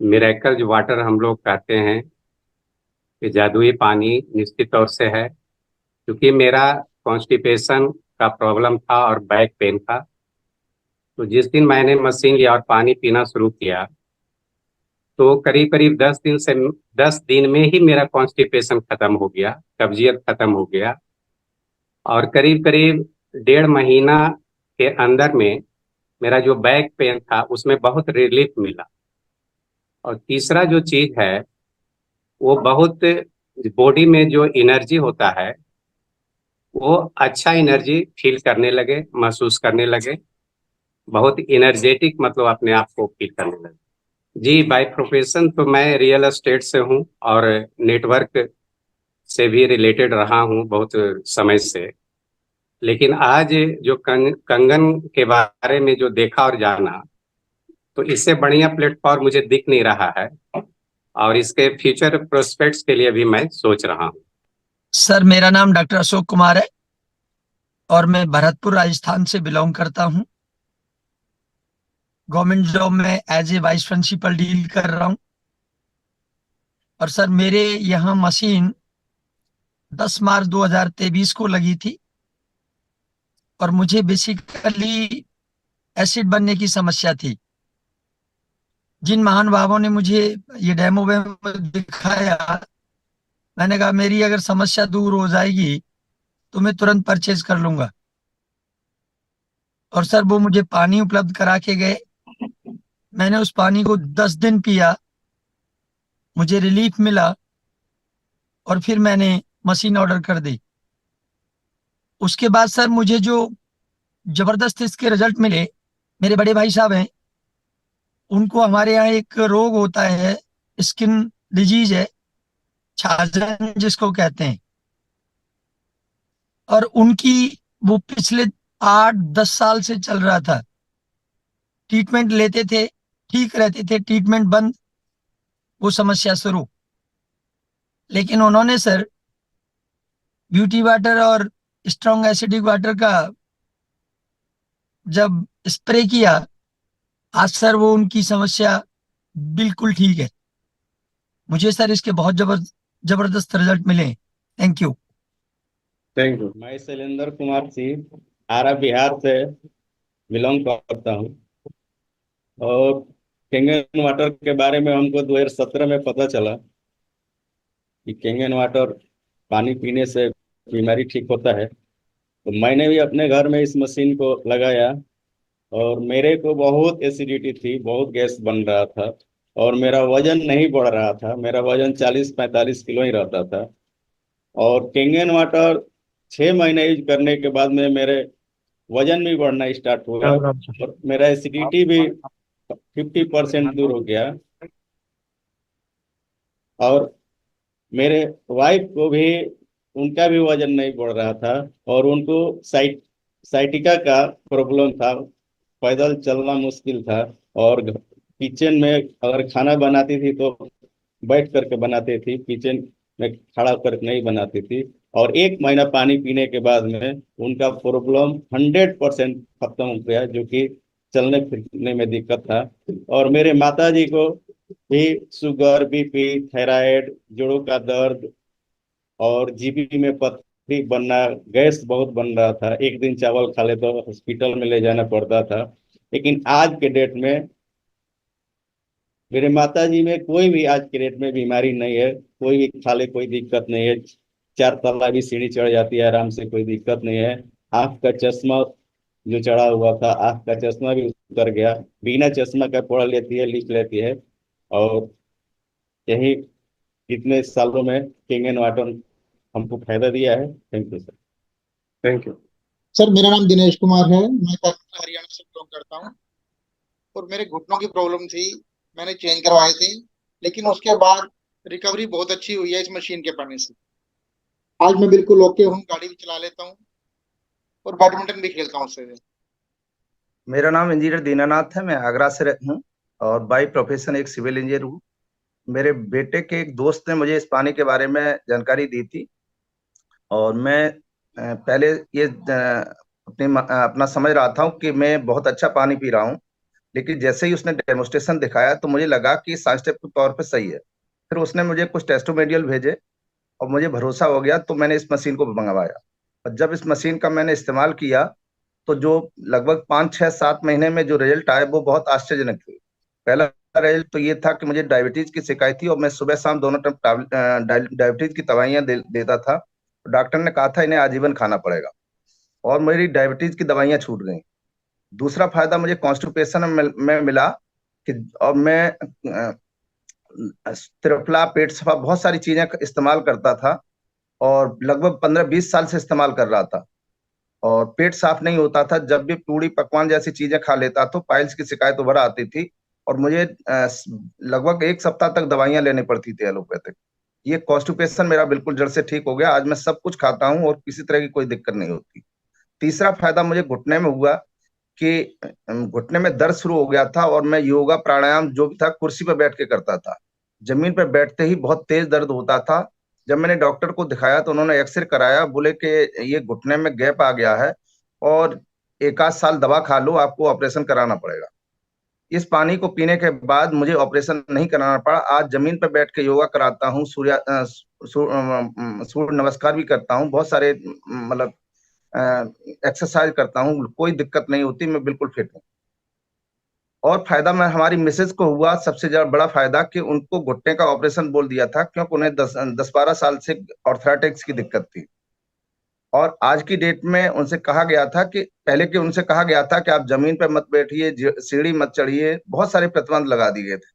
मिरेकल वाटर हम लोग कहते हैं कि जादुई पानी निश्चित तौर से है, क्योंकि मेरा कॉन्स्टिपेशन का प्रॉब्लम था और बैक पेन था। तो जिस दिन मैंने मशीन लिया और पानी पीना शुरू किया तो करीब करीब 10 दिन में ही मेरा कॉन्स्टिपेशन खत्म हो गया, कब्जियत खत्म हो गया और करीब करीब 1.5 महीना के अंदर में मेरा जो बैक पेन था उसमें बहुत रिलीफ मिला। और तीसरा जो चीज है वो बहुत बॉडी में जो एनर्जी होता है वो अच्छा एनर्जी फील करने लगे, महसूस करने लगे, बहुत एनर्जेटिक मतलब अपने आप को फील करने लगे। जी, बाय प्रोफेशन तो मैं रियल एस्टेट से हूँ और नेटवर्क से भी रिलेटेड रहा हूँ बहुत समय से। लेकिन आज जो कंगन के बारे में जो देखा और जाना, तो इससे बढ़िया प्लेटफॉर्म मुझे दिख नहीं रहा है और इसके फ्यूचर प्रोस्पेक्ट्स के लिए भी मैं सोच रहा हूँ। सर, मेरा नाम डॉक्टर अशोक कुमार है और मैं भरतपुर राजस्थान से बिलोंग करता हूँ। गवर्नमेंट जॉब में as a vice principal deal कर रहा हूँ। और सर, मेरे यहाँ मशीन 10 मार्च 2023 को लगी थी और मुझे बेसिकली एसिड बनने की समस्या थी। जिन महानुभावों ने मुझे ये डेमो दिखाया, मैंने कहा मेरी अगर समस्या दूर हो जाएगी तो मैं तुरंत परचेज कर लूंगा। और सर, वो मुझे पानी उपलब्ध करा के गए। मैंने उस पानी को 10 दिन पिया, मुझे रिलीफ मिला और फिर मैंने मशीन ऑर्डर कर दी। उसके बाद सर मुझे जो जबरदस्त इसके रिजल्ट मिले, मेरे बड़े भाई साहब हैं, उनको हमारे यहाँ एक रोग होता है, स्किन डिजीज है, छाजन जिसको कहते हैं। और उनकी वो पिछले 8-10 साल से चल रहा था। ट्रीटमेंट लेते थे, ठीक रहते थे, ट्रीटमेंट बंद, वो समस्या शुरू। लेकिन उन्होंने सर ब्यूटी वाटर और स्ट्रॉन्ग एसिडिक वाटर का जब स्प्रे किया, आज सर वो उनकी समस्या बिल्कुल ठीक है। मुझे सर इसके बहुत जबरदस्त रिजल्ट मिले। Thank you. Thank you. मैं शैलेंद्र कुमार सिंह आरा बिहार से बिलोंग करता हूँ और केंगन वाटर के बारे में हमको 2017 में पता चला कि केंगन वाटर पानी पीने से बीमारी ठीक होता है। तो मैंने भी अपने घर में इस मशीन को लगाया और मेरे को बहुत एसिडिटी थी, बहुत गैस बन रहा था और मेरा वजन नहीं बढ़ रहा था। मेरा वजन 40-45 किलो ही रहता था। और केंगन वाटर 6 महीने यूज करने के बाद में मेरे वजन भी बढ़ना स्टार्ट हुआ और मेरा एसिडिटी भी 50% दूर हो गया। और मेरे वाइफ को भी, उनका भी वजन नहीं बढ़ रहा था और उनको साइटिका का प्रॉब्लम था, पैदल चलना मुश्किल था और किचन में अगर खाना बनाती थी तो बैठ करके बनाती थी, किचन में खड़ा होकर नहीं बनाती थी। और 1 महीना पानी पीने के बाद में उनका प्रॉब्लम 100% खत्म हो गया, जो कि चलने फिरने में दिक्कत था। और मेरे माता जी को भी शुगर, बीपी, थायराइड, जोड़ों का दर्द और जीबी में पथरी बनना, गैस बहुत बन रहा था। एक दिन चावल खा ले तो हॉस्पिटल में ले जाना पड़ता था। लेकिन आज के डेट में मेरे माता जी में कोई भी आज के डेट में बीमारी नहीं है, कोई भी खा ले कोई दिक्कत नहीं है। 4 तल्ला भी सीढ़ी चढ़ जाती है आराम से, कोई दिक्कत नहीं है। आँख का चश्मा जो चढ़ा हुआ था, आँख का चश्मा भी उतर गया, बिना चश्मा का पढ़ लेती है, लिख लेती है। और यही इतने सालों में केंगन वाटर हमको फायदा दिया है। Thank you sir. Thank you sir. मेरा नाम दिनेश कुमार है, मैं कर्नाटक हरियाणा से बिलोंग करता हूँ और मेरे घुटनों की प्रॉब्लम थी, मैंने चेंज करवाई थी, लेकिन उसके बाद रिकवरी बहुत अच्छी हुई है इस मशीन के पढ़ने से। आज मैं बिल्कुल ओके हूँ, गाड़ी भी चला लेता हूँ और बैडमिंटन भी खेलता हूँ उससे। मेरा नाम इंजीनियर दीनानाथ है, मैं आगरा से हूँ और बाई प्रोफेशन एक सिविल इंजीनियर हूँ। मेरे बेटे के एक दोस्त ने मुझे इस पानी के बारे में जानकारी दी थी और मैं पहले ये अपना समझ रहा था कि मैं बहुत अच्छा पानी पी रहा हूँ, लेकिन जैसे ही उसने डेमोस्ट्रेशन दिखाया तो मुझे लगा कि साइंटिफिक के तौर पे सही है। फिर उसने मुझे कुछ टेस्टोमेडियल भेजे और मुझे भरोसा हो गया, तो मैंने इस मशीन को मंगवाया। और जब इस मशीन का मैंने इस्तेमाल किया तो जो लगभग 5-6-7 महीने में जो रिजल्ट आए वो बहुत आश्चर्यजनक थे। पहला रिजल्ट तो ये था कि मुझे डायबिटीज की शिकायत थी और मैं सुबह शाम दोनों टाइम डायबिटीज की दवाइयां देता था। डॉक्टर ने कहा था इन्हें आजीवन खाना पड़ेगा और मेरी डायबिटीज की दवाइयां छूट गई। दूसरा फायदा मुझे कॉन्स्टिपेशन में मिला कि और मैं त्रिफला, पेट सफा, बहुत सारी चीजें इस्तेमाल करता था और लगभग 15-20 साल से इस्तेमाल कर रहा था और पेट साफ नहीं होता था। जब भी पूड़ी पकवान जैसी चीजें खा लेता तो पाइल्स की शिकायत उभर आती थी और मुझे लगभग 1 सप्ताह तक दवाइयां लेनी पड़ती थी एलोपैथिक। ये कॉन्स्टिपेशन मेरा बिल्कुल जड़ से ठीक हो गया। आज मैं सब कुछ खाता हूँ और किसी तरह की कोई दिक्कत नहीं होती। तीसरा फायदा मुझे घुटने में हुआ कि घुटने में दर्द शुरू हो गया था और मैं योगा प्राणायाम जो भी था कुर्सी पर बैठ के करता था। जमीन पर बैठते ही बहुत तेज दर्द होता था। जब मैंने डॉक्टर को दिखाया तो उन्होंने एक्सरे कराया, बोले कि ये घुटने में गैप आ गया है और 1 आध साल दवा खा लो, आपको ऑपरेशन कराना पड़ेगा। इस पानी को पीने के बाद मुझे ऑपरेशन नहीं कराना पड़ा। आज जमीन पर बैठ के योगा कराता हूँ, सूर्य नमस्कार भी करता हूँ, बहुत सारे मतलब एक्सरसाइज करता हूँ, कोई दिक्कत नहीं होती, मैं बिल्कुल फिट हूँ। और फायदा मैं हमारी मिसेज को हुआ सबसे ज्यादा बड़ा फायदा कि उनको घुटने का ऑपरेशन बोल दिया था, क्योंकि उन्हें 10-12 साल से ऑर्थराइटिस की दिक्कत थी। और आज की डेट में उनसे कहा गया था कि उनसे कहा गया था कि आप जमीन पर मत बैठिए, सीढ़ी मत चढ़िए, बहुत सारे प्रतिबंध लगा दिए थे।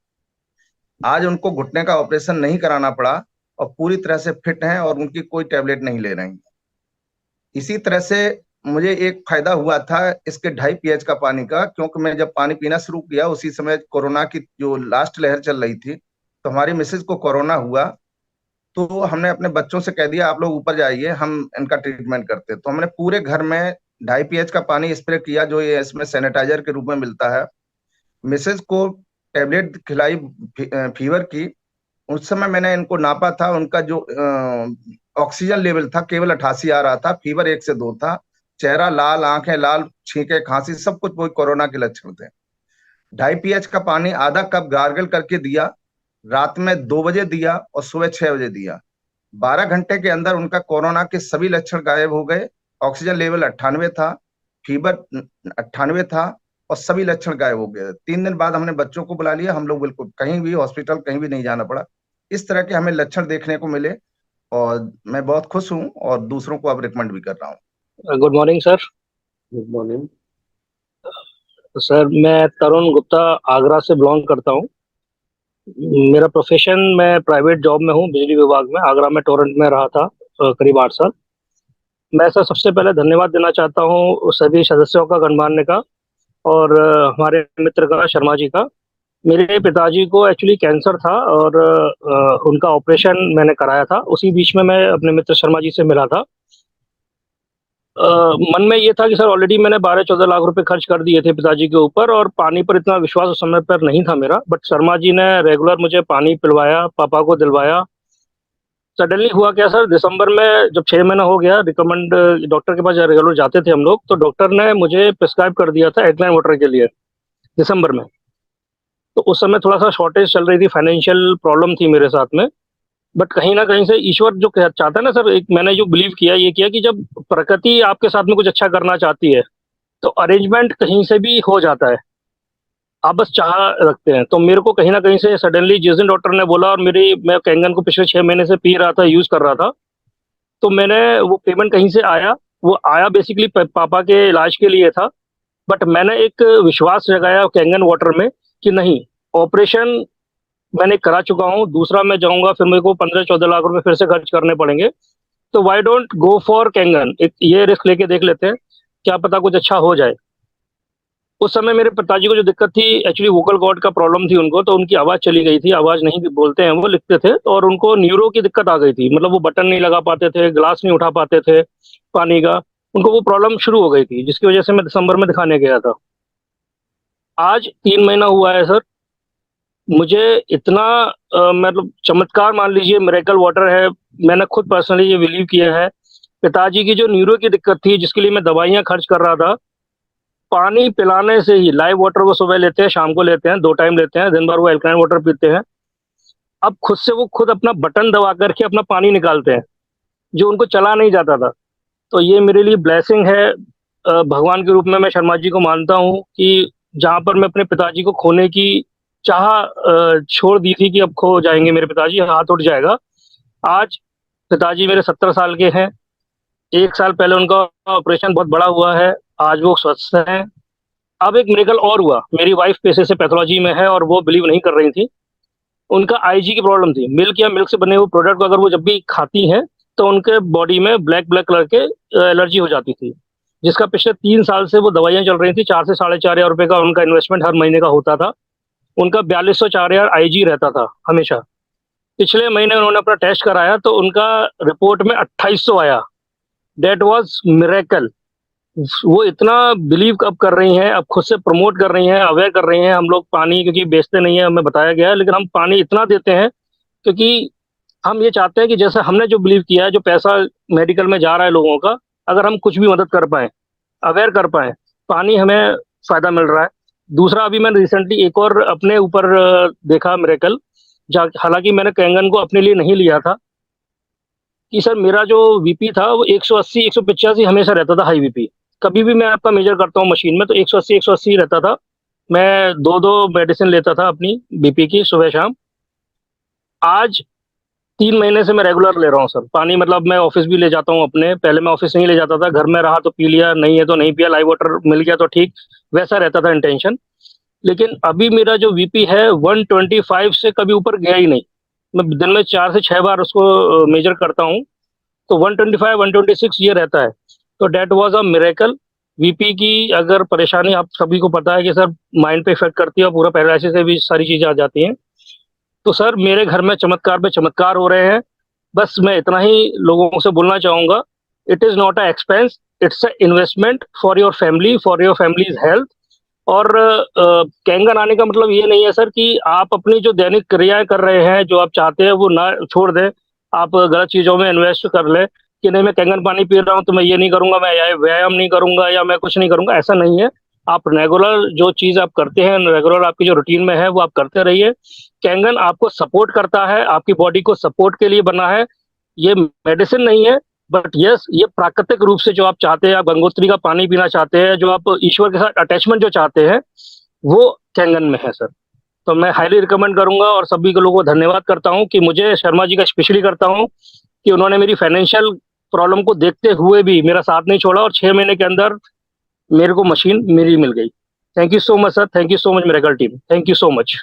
आज उनको घुटने का ऑपरेशन नहीं कराना पड़ा और पूरी तरह से फिट हैं और उनकी कोई टैबलेट नहीं ले रही। इसी तरह से मुझे एक फायदा हुआ था इसके 2.5 pH का पानी का, क्योंकि मैं जब पानी पीना शुरू किया उसी समय कोरोना की जो लास्ट लहर चल रही थी, तो हमारी मिसेज को कोरोना हुआ तो हमने अपने बच्चों से कह दिया आप लोग ऊपर जाइए, हम इनका ट्रीटमेंट करते हैं। तो हमने पूरे घर में 2.5 pH का पानी स्प्रे किया, जो ये इसमें सैनिटाइजर के रूप में मिलता है। मिसेज को टेबलेट खिलाई फीवर की। उस समय मैंने इनको नापा था, उनका जो ऑक्सीजन लेवल था केवल 88 आ रहा था, फीवर 1 से 2 था, चेहरा लाल, आंखें लाल, छींके, खांसी, सब कुछ वही कोरोना के लक्षण थे। 2.5 pH का पानी आधा कप गार्गल करके दिया, रात में 2 बजे दिया और सुबह 6 बजे दिया। 12 घंटे के अंदर उनका कोरोना के सभी लक्षण गायब हो गए। ऑक्सीजन लेवल 98 था, फीवर 98 था और सभी लक्षण गायब हो गए। 3 दिन बाद हमने बच्चों को बुला लिया, हम लोग बिल्कुल कहीं भी हॉस्पिटल कहीं भी नहीं जाना पड़ा। इस तरह के हमें लक्षण देखने को मिले और मैं बहुत खुश हूं और दूसरों को अब रिकमेंड भी कर रहा हूं। Good morning sir. Good morning sir, मैं तरुण गुप्ता आगरा से बिलोंग करता हूँ। मेरा प्रोफेशन, मैं प्राइवेट जॉब में हूँ बिजली विभाग में। आगरा में टोरेंट में रहा था करीब 8 साल। मैं सर सबसे पहले धन्यवाद देना चाहता हूँ सभी सदस्यों का, गणमान्य का और हमारे मित्र का, शर्मा जी का। मेरे पिताजी को एक्चुअली कैंसर था और उनका ऑपरेशन मैंने कराया था। उसी बीच में मैं अपने मित्र शर्मा जी से मिला था। मन में ये था कि सर ऑलरेडी मैंने 12-14 लाख रुपए खर्च कर दिए थे पिताजी के ऊपर और पानी पर इतना विश्वास उस समय पर नहीं था मेरा। बट शर्मा जी ने रेगुलर मुझे पानी पिलवाया, पापा को दिलवाया। सडनली हुआ क्या सर, दिसंबर में जब 6 महीना हो गया, रिकमेंड डॉक्टर के पास रेगुलर जाते थे हम लोग, तो डॉक्टर ने मुझे प्रिस्क्राइब कर दिया था एल्कलाइन वाटर के लिए दिसंबर में। तो उस समय थोड़ा सा शॉर्टेज चल रही थी, फाइनेंशियल प्रॉब्लम थी मेरे साथ में। बट कहीं ना कहीं से ईश्वर जो चाहता है ना सर, एक मैंने जो बिलीव किया, ये किया कि जब प्रकृति आपके साथ में कुछ अच्छा करना चाहती है तो अरेंजमेंट कहीं से भी हो जाता है, आप बस चाह रखते हैं। तो मेरे को कहीं ना कहीं से सडनली जिस दिन डॉक्टर ने बोला, और मैं कैंगन को पिछले 6 महीने से पी रहा था, यूज कर रहा था, तो मैंने वो पेमेंट कहीं से आया, वो आया बेसिकली पापा के इलाज के लिए था। बट मैंने एक विश्वास जगाया कैंगन वाटर में कि नहीं, ऑपरेशन मैंने करा चुका हूँ, दूसरा मैं जाऊंगा फिर मेरे को 15-14 लाख रुपए फिर से खर्च करने पड़ेंगे, तो why don't go for Kangen, एक ये रिस्क लेके देख लेते हैं, क्या पता कुछ अच्छा हो जाए। उस समय मेरे पिताजी को जो दिक्कत थी, एक्चुअली वोकल कॉर्ड का प्रॉब्लम थी उनको, तो उनकी आवाज चली गई थी, आवाज नहीं बोलते हैं वो, लिखते थे, और उनको न्यूरो की दिक्कत आ गई थी, मतलब वो बटन नहीं लगा पाते थे, ग्लास नहीं उठा पाते थे पानी का, उनको वो प्रॉब्लम शुरू हो गई थी, जिसकी वजह से मैं दिसंबर में दिखाने गया था। आज 3 महीना हुआ है सर, मुझे इतना मतलब चमत्कार मान लीजिए, मिरेकल वाटर है। मैंने खुद पर्सनली ये बिलीव किया है। पिताजी की जो न्यूरो की दिक्कत थी, जिसके लिए मैं दवाइयां खर्च कर रहा था, पानी पिलाने से ही, लाइव वाटर वो सुबह लेते हैं, शाम को लेते हैं, 2 टाइम लेते हैं, दिन भर वो एल्कलाइन वाटर पीते हैं। अब खुद से वो खुद अपना बटन दबा करके अपना पानी निकालते हैं, जो उनको चला नहीं जाता था। तो ये मेरे लिए ब्लेसिंग है भगवान के रूप में। मैं शर्मा जी को मानता हूँ कि जहां पर मैं अपने पिताजी को खोने की चाह छोड़ दी थी कि अब खो जाएंगे मेरे पिताजी, हाथ उठ जाएगा, आज पिताजी मेरे 70 साल के हैं। 1 साल पहले उनका ऑपरेशन बहुत बड़ा हुआ है, आज वो स्वस्थ हैं। अब एक मिरेकल और हुआ, मेरी वाइफ पेशे से पैथोलॉजी में है और वो बिलीव नहीं कर रही थी। उनका आईजी की प्रॉब्लम थी, मिल्क या मिल्क से बने हुए प्रोडक्ट को अगर वो जब भी खाती हैं तो उनके बॉडी में ब्लैक कलर के एलर्जी हो जाती थी, जिसका पिछले 3 साल से वो दवाइयां चल रही थी। 4 से 4,500 रुपए का उनका इन्वेस्टमेंट हर महीने का होता था। उनका 4204 आईजी रहता था हमेशा। पिछले महीने उन्होंने अपना टेस्ट कराया तो उनका रिपोर्ट में 2800 आया। That was miracle. वो इतना बिलीव अब कर रही हैं, अब खुद से प्रमोट कर रही हैं, अवेयर कर रही हैं। हम लोग पानी क्योंकि बेचते नहीं है, हमें बताया गया है, लेकिन हम पानी इतना देते हैं क्योंकि हम ये चाहते हैं कि जैसे हमने जो बिलीव किया है, जो पैसा मेडिकल में जा रहा है लोगों का, अगर हम कुछ भी मदद कर पाए, अवेयर कर पाए, पानी हमें फायदा मिल रहा है। दूसरा, अभी मैंने रिसेंटली एक और अपने ऊपर देखा मिरेकल, हालांकि मैंने कैंगन को अपने लिए नहीं लिया था, कि सर मेरा जो वीपी था वो 180-185 हमेशा रहता था, हाई वीपी। कभी भी मैं आपका मेजर करता हूँ मशीन में तो 180-180 रहता था। मैं 2-2 मेडिसिन लेता था अपनी बीपी की, सुबह शाम। आज 3 महीने से मैं रेगुलर ले रहा हूँ सर पानी, मतलब मैं ऑफिस भी ले जाता हूँ अपने। पहले मैं ऑफिस नहीं ले जाता था, घर में रहा तो पी लिया, नहीं है तो नहीं पिया, लाइव वाटर मिल गया तो ठीक, वैसा रहता था इंटेंशन। लेकिन अभी मेरा जो वीपी है 125 से कभी ऊपर गया ही नहीं। मैं दिन में 4 से 6 बार उसको मेजर करता हूँ, तो 125-126 ये रहता है। तो that was a miracle. BP की अगर परेशानी आप सभी को पता है कि सर माइंड पे इफेक्ट करती है, और पूरा पैरालिसिस से भी सारी चीजें आ जाती हैं। तो सर मेरे घर में चमत्कार पे चमत्कार हो रहे हैं। बस मैं इतना ही लोगों से बोलना चाहूंगा, it is not a expense, it's a investment for your families health. और कैंगन आने का मतलब ये नहीं है सर कि आप अपनी जो दैनिक क्रियाएं कर रहे हैं, जो आप चाहते हैं वो ना छोड़ दें, आप गलत चीजों में इन्वेस्ट कर ले कि नहीं मैं कैंगन पानी पी रहा हूँ तो मैं ये नहीं करूंगा, मैं व्यायाम नहीं करूंगा या मैं कुछ नहीं करूंगा, ऐसा नहीं है। आप रेगुलर जो चीज आप करते हैं, रेगुलर आपकी जो रूटीन में है वो आप करते रहिए। कैंगन आपको सपोर्ट करता है, आपकी बॉडी को सपोर्ट के लिए बना है, ये मेडिसिन नहीं है, बट यस ये प्राकृतिक रूप से जो आप चाहते हैं, आप गंगोत्री का पानी पीना चाहते हैं, जो आप ईश्वर के साथ अटैचमेंट जो चाहते हैं वो कैंगन में है सर। तो मैं हाईली रिकमेंड करूंगा और सभी को लोगों को धन्यवाद करता हूं कि मुझे शर्मा जी का स्पेशली करता हूं कि उन्होंने मेरी फाइनेंशियल प्रॉब्लम को देखते हुए भी मेरा साथ नहीं छोड़ा और 6 महीने के अंदर मेरे को मशीन मेरी मिल गई। Thank you so much sir, thank you so much miracle team, thank you so much.